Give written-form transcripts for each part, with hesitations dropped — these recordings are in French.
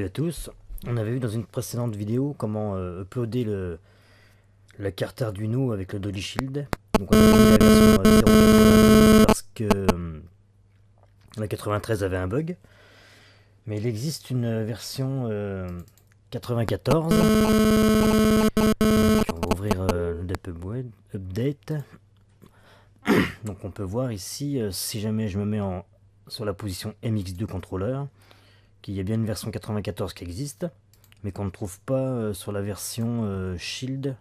à tous. On avait vu dans une précédente vidéo comment uploader la carte Arduino avec le Dolly Shield. Donc on a mis la version 0.92 parce que la 93 avait un bug. Mais il existe une version 94. Donc on va ouvrir le update. Donc on peut voir ici, si jamais je me mets sur la position MX2 contrôleur, qu'il y a bien une version 94 qui existe, mais qu'on ne trouve pas sur la version Shield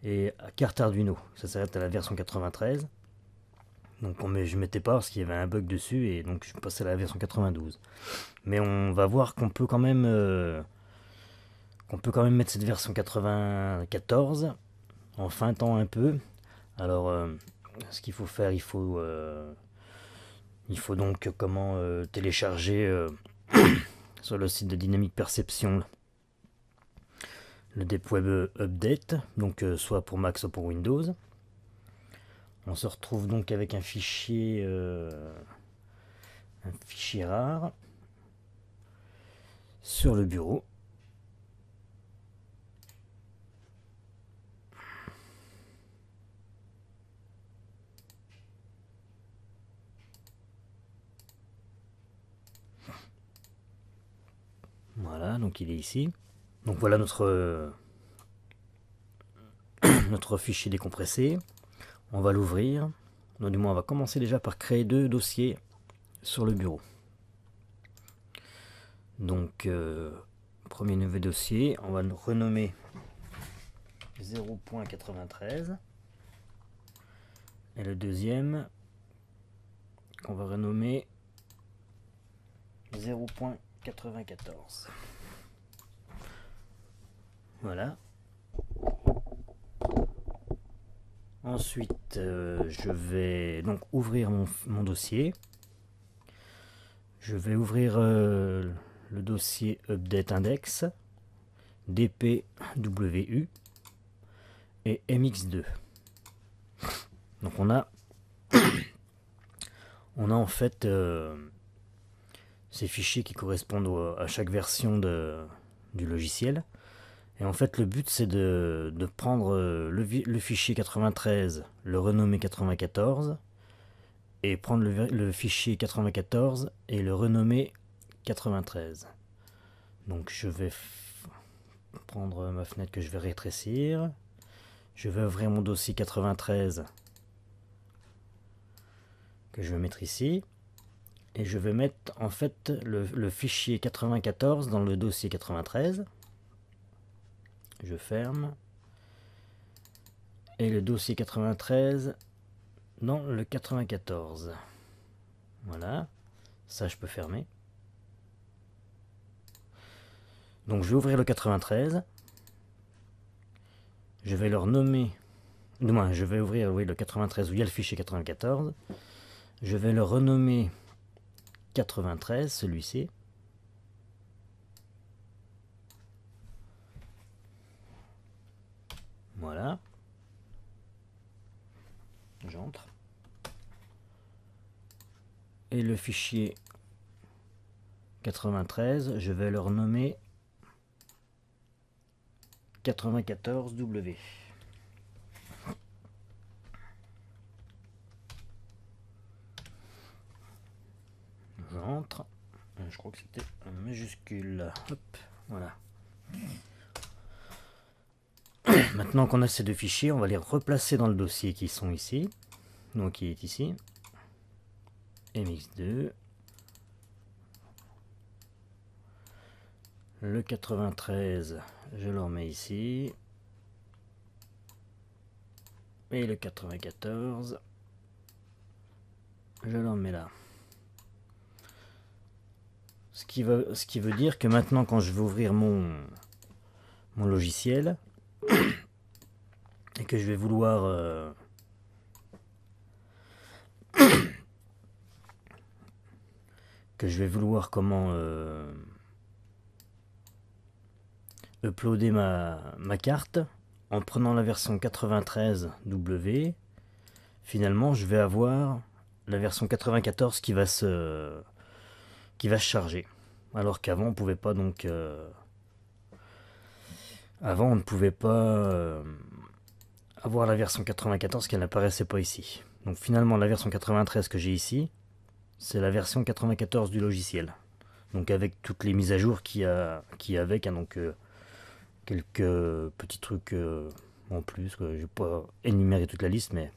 et carte Arduino. Ça s'arrête à la version 93. Donc je ne mettais pas parce qu'il y avait un bug dessus et donc je passais à la version 92. Mais on va voir qu'on peut quand même mettre cette version 94 en feintant un peu. Alors ce qu'il faut faire, il faut donc télécharger sur le site de Dynamic Perception le DepWeb Update, donc soit pour Mac soit pour Windows. On se retrouve donc avec un fichier rare sur le bureau. Voilà, donc il est ici. Donc voilà notre fichier décompressé. On va l'ouvrir. Du moins, on va commencer déjà par créer deux dossiers sur le bureau. Donc, premier nouveau dossier, on va le renommer 0.93. Et le deuxième, on va renommer 0.94. Voilà. Ensuite, je vais donc ouvrir mon dossier. Je vais ouvrir le dossier Update Index, DPWU et MX2. Donc on a en fait ces fichiers qui correspondent à chaque version du logiciel. Et en fait le but c'est de prendre le fichier 93, le renommer 94, et prendre le fichier 94 et le renommer 93. Donc je vais prendre ma fenêtre que je vais rétrécir. Je vais ouvrir mon dossier 93 que je vais mettre ici. Et je vais mettre en fait le fichier 94 dans le dossier 93. Je ferme. Et le dossier 93 dans le 94. Voilà. Ça, je peux fermer. Donc, je vais ouvrir le 93. Je vais le renommer. Du moins, je vais ouvrir le 93 où il y a le fichier 94. Je vais le renommer 93, celui-ci. Voilà. J'entre. Et le fichier 93, je vais le renommer 94W. J'entre. Je crois que c'était un majuscule. Hop, voilà. Maintenant qu'on a ces deux fichiers, on va les replacer dans le dossier qui sont ici. Donc qui est ici. MX2. Le 93, je le remets ici. Et le 94, je le remets là. Ce qui veut dire que maintenant, quand je vais ouvrir mon logiciel, et que je vais vouloir comment uploader ma carte en prenant la version 93W, finalement je vais avoir la version 94 qui va se charger. Alors qu'avant on pouvait pas donc avant on ne pouvait pas avoir la version 94 qui n'apparaissait pas ici. Donc finalement la version 93 que j'ai ici, c'est la version 94 du logiciel. Donc avec toutes les mises à jour qu'il y a avec, hein, donc quelques petits trucs en plus. Je vais pas énumérer toute la liste, mais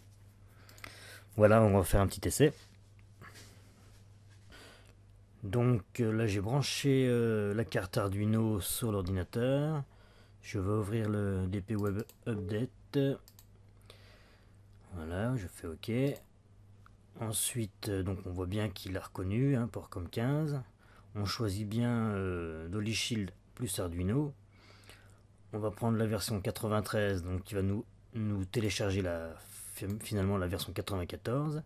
voilà, on va faire un petit essai. Donc là j'ai branché la carte Arduino sur l'ordinateur. Je vais ouvrir le DP Web Update. Voilà, je fais OK. Ensuite, donc on voit bien qu'il a reconnu, hein, port comme 15. On choisit bien Dolly Shield plus Arduino. On va prendre la version 93, donc qui va nous télécharger finalement la version 94.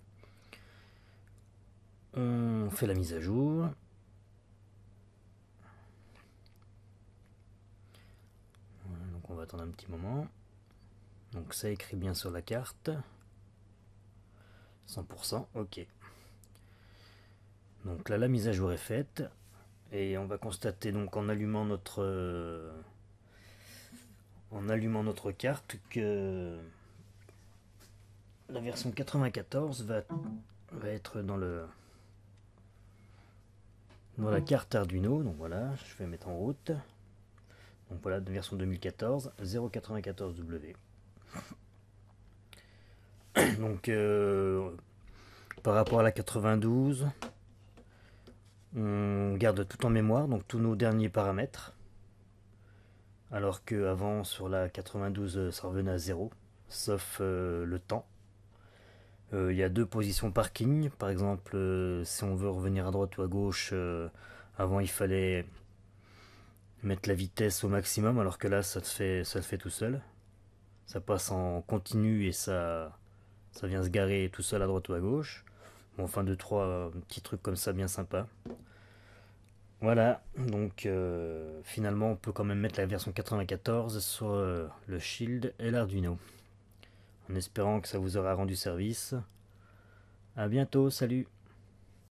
On fait la mise à jour. Voilà, donc on va attendre un petit moment. Donc ça écrit bien sur la carte. 100%, ok. Donc là la mise à jour est faite. Et on va constater donc en allumant notre carte que la version 94 va être dans la carte Arduino. Donc voilà, je vais mettre en route. Donc voilà, version 2014, 094W. Donc par rapport à la 92, on garde tout en mémoire, donc tous nos derniers paramètres. Alors qu'avant sur la 92 ça revenait à 0, sauf le temps. Il y a deux positions parking, par exemple si on veut revenir à droite ou à gauche, avant il fallait mettre la vitesse au maximum, alors que là ça le fait tout seul. Ça passe en continu et ça vient se garer tout seul à droite ou à gauche. Bon, enfin deux trois petits trucs comme ça bien sympa. Voilà, donc finalement on peut quand même mettre la version 94 sur le Shield et l'Arduino. En espérant que ça vous aura rendu service. A bientôt, salut!